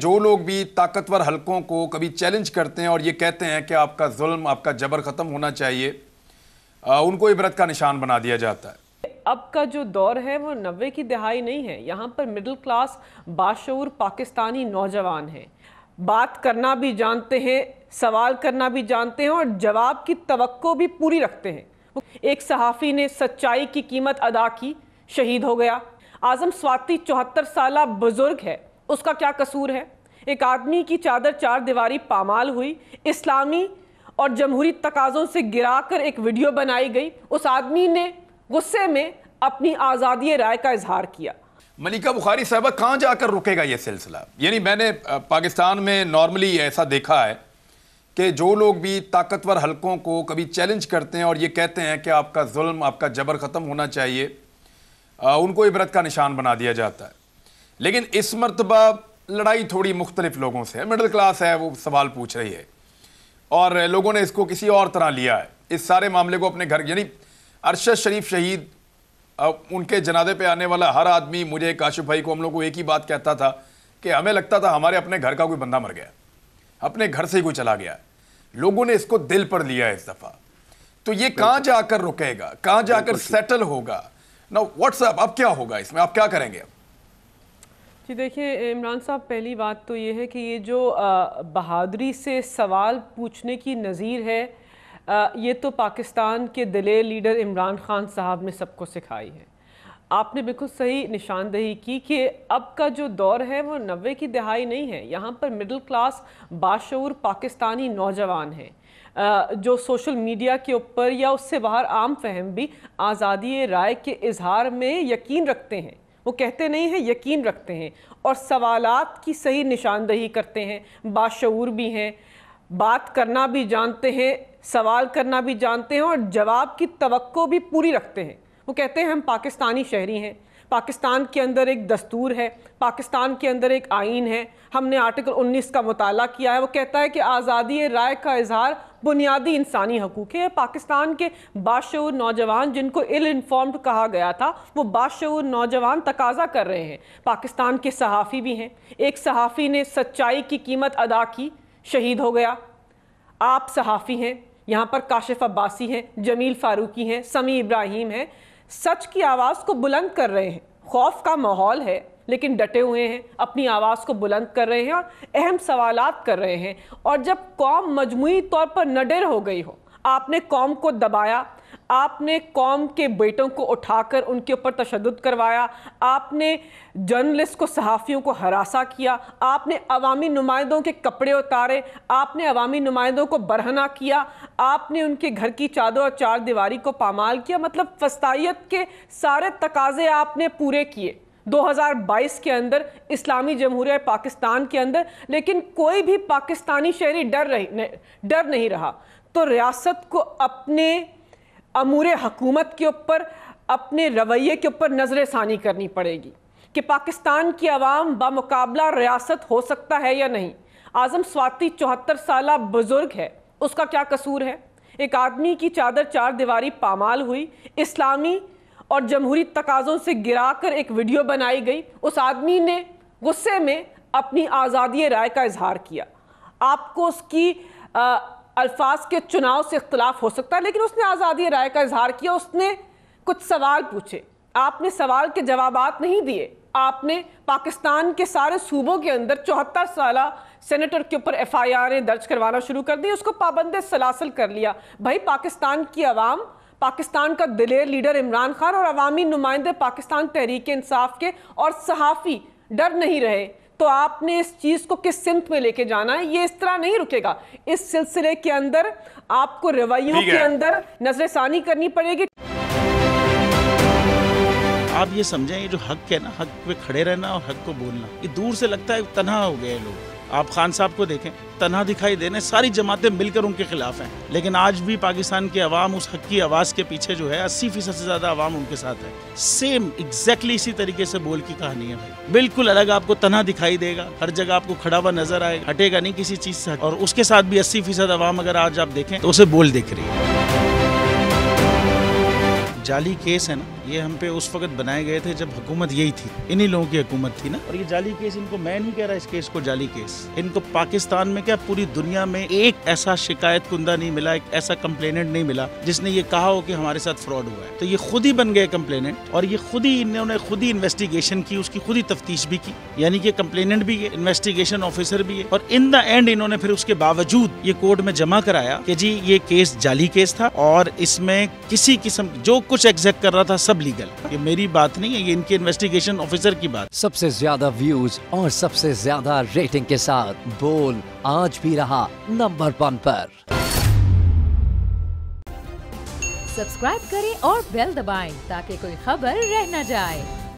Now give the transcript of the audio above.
जो लोग भी ताकतवर हलकों को कभी चैलेंज करते हैं और ये कहते हैं कि आपका जुल्म, आपका जबर ख़त्म होना चाहिए, उनको इबरत का निशान बना दिया जाता है। अब का जो दौर है वो 90 की दहाई नहीं है। यहाँ पर मिडिल क्लास बाशऊर पाकिस्तानी नौजवान हैं, बात करना भी जानते हैं, सवाल करना भी जानते हैं और जवाब की तवक्को भी पूरी रखते हैं। एक सहाफ़ी ने सच्चाई की कीमत अदा की, शहीद हो गया। आज़म स्वाति 74 साल बुजुर्ग है, उसका क्या कसूर है? एक आदमी की चादर चार दीवारी पामाल हुई, इस्लामी और जमहूरी तकाज़ों से गिराकर एक वीडियो बनाई गई। उस आदमी ने गुस्से में अपनी आज़ादी राय का इजहार किया। मलिका बुखारी साहबा, कहाँ जाकर रुकेगा ये सिलसिला? यानी मैंने पाकिस्तान में नॉर्मली ऐसा देखा है कि जो लोग भी ताकतवर हलकों को कभी चैलेंज करते हैं और ये कहते हैं कि आपका जुल्म, आपका जबर ख़त्म होना चाहिए, उनको इबरत का निशान बना दिया जाता है। लेकिन इस मरतबा लड़ाई थोड़ी मुख्तलिफ लोगों से है। मिडिल क्लास है, वो सवाल पूछ रही है और लोगों ने इसको किसी और तरह लिया है। इस सारे मामले को अपने घर, यानी अरशद शरीफ शहीद, उनके जनाजे पे आने वाला हर आदमी, मुझे काशिफ भाई को, हम लोग को एक ही बात कहता था कि हमें लगता था हमारे अपने घर का कोई बंदा मर गया, अपने घर से ही कोई चला गया। लोगों ने इसको दिल पर लिया है इस दफ़ा। तो ये कहाँ जाकर रुकेगा, कहाँ जाकर सेटल होगा ना? व्हाट्सएप अब क्या होगा इसमें, आप क्या करेंगे अब? जी देखिए इमरान साहब, पहली बात तो ये है कि ये जो बहादुरी से सवाल पूछने की नज़ीर है, ये तो पाकिस्तान के दिलेर लीडर इमरान खान साहब ने सबको सिखाई है। आपने बिल्कुल सही निशानदेही की कि अब का जो दौर है वो 90 की दहाई नहीं है। यहाँ पर मिडिल क्लास बाशऊर पाकिस्तानी नौजवान हैं, जो सोशल मीडिया के ऊपर या उससे बाहर आम फहम भी आज़ादी राय के इजहार में यकीन रखते हैं। वो कहते नहीं हैं, यकीन रखते हैं और सवालात की सही निशानदेही करते हैं, बाशऊर भी हैं, बात करना भी जानते हैं, सवाल करना भी जानते हैं और जवाब की तवक्को भी पूरी रखते हैं। वो कहते हैं हम पाकिस्तानी शहरी हैं, पाकिस्तान के अंदर एक दस्तूर है, पाकिस्तान के अंदर एक आइन है, हमने आर्टिकल 19 का मुताला किया है। वो कहता है कि आज़ादी राय का इजहार बुनियादी इंसानी हकूक़ है। पाकिस्तान के बाशऊर नौजवान, जिनको इल इन्फॉर्म्ड कहा गया था, वो बाशऊर नौजवान तकाजा कर रहे हैं। पाकिस्तान के सहाफ़ी भी हैं। एक सहाफ़ी ने सच्चाई की कीमत अदा की, शहीद हो गया। आप सहाफ़ी हैं, यहाँ पर काशिफ अब्बासी हैं, जमील फारूकी हैं, समी इब्राहिम हैं, सच की आवाज़ को बुलंद कर रहे हैं। खौफ का माहौल है लेकिन डटे हुए हैं, अपनी आवाज़ को बुलंद कर रहे हैं और अहम सवालात कर रहे हैं। और जब कौम मजमूई तौर पर निडर हो गई हो, आपने कौम को दबाया, आपने कौम के बेटों को उठाकर उनके ऊपर तशद्दुद करवाया, आपने जर्नलिस्ट को, सहाफ़ियों को हरासा किया, आपने अवामी नुमाइंदों के कपड़े उतारे, आपने अवामी नुमाइंदों को बरहना किया, आपने उनके घर की चादर और चार दीवारी को पामाल किया। मतलब फस्तायत के सारे तकाजे आपने पूरे किए 2022 के अंदर इस्लामी जमहूरिया पाकिस्तान के अंदर। लेकिन कोई भी पाकिस्तानी शहरी डर नहीं रहा। तो रियासत को अपने अमूर हुकूमत के ऊपर, अपने रवैये के ऊपर नजर सानी करनी पड़ेगी कि पाकिस्तान की आवाम बामुकाबला रियासत हो सकता है या नहीं। आज़म स्वाति 74 साल बुजुर्ग है, उसका क्या कसूर है? एक आदमी की चादर चार दीवारी पामाल हुई, इस्लामी और जमहूरी तकाज़ों से गिराकर एक वीडियो बनाई गई। उस आदमी ने गुस्से में अपनी आज़ादी राय का इजहार किया। आपको उसकी अल्फाज के चुनाव से इख्तलाफ हो सकता है, लेकिन उसने आज़ादी राय का इजहार किया। उसने कुछ सवाल पूछे, आपने सवाल के जवाबात नहीं दिए। आपने पाकिस्तान के सारे सूबों के अंदर 74 साल सेनेटर के ऊपर FIR दर्ज करवाना शुरू कर दी, उसको पाबंद सलासल कर लिया। भाई, पाकिस्तान की आवाम, पाकिस्तान का दिलेर लीडर इमरान खान और अवामी नुमाइंदे पाकिस्तान तहरीक इंसाफ के और सहाफ़ी डर नहीं रहे। तो आपने इस चीज़ को किस सिमत में लेके जाना है? ये इस तरह नहीं रुकेगा। इस सिलसिले के अंदर आपको रवैयों के अंदर नजरसानी करनी पड़ेगी। आप ये समझें, ये जो हक है ना, हक पे खड़े रहना और हक को बोलना, ये दूर से लगता है तन्हा हो गए लोग। आप खान साहब को देखें, तन्हा दिखाई देने, सारी जमातें मिलकर उनके खिलाफ हैं। लेकिन आज भी पाकिस्तान की आवाम उस हक की आवाज़ के पीछे जो है 80% से ज़्यादा आवाम उनके साथ है। सेम एग्जैक्टली इसी तरीके से बोल की कहानी है भाई। बिल्कुल अलग आपको तन्हा दिखाई देगा, हर जगह आपको खड़ा हुआ नजर आएगा, हटेगा नहीं किसी चीज़ से। और उसके साथ भी 80% आवाम अगर आज आप देखें तो उसे बोल दिख रही है। जाली केस है ना, ये हम पे उस वक्त बनाए गए थे जब हुकूमत यही थी, इन्हीं लोगों की हुकूमत थी ना। और ये जाली केस, इनको मैं नहीं कह रहा इस केस को जाली केस, इनको पाकिस्तान में क्या पूरी दुनिया में एक ऐसा शिकायत कुंदा नहीं मिला, एक ऐसा कंप्लेनेंट नहीं मिला जिसने ये कहा हो कि हमारे साथ फ्रॉड हुआ है। तो ये खुद ही बन गए कंप्लेनेंट और ये खुद ही इन्होंने खुद ही इन्वेस्टिगेशन की, उसकी खुद ही तफ्तीश भी की, यानी कि कंप्लेनेंट भी है, इन्वेस्टिगेशन ऑफिसर भी है। और इन द एंड इन्होंने फिर उसके बावजूद ये कोर्ट में जमा कराया कि जी ये केस जाली केस था और इसमें किसी किस्म जो कुछ एग्जैक्ट कर रहा था सब लीगल। ये मेरी बात नहीं है, ये इनके इन्वेस्टिगेशन ऑफिसर की बात। सबसे ज्यादा व्यूज और सबसे ज्यादा रेटिंग के साथ बोल आज भी रहा नंबर 1 पर। सब्सक्राइब करें और बेल दबाएं ताकि कोई खबर रह न जाए।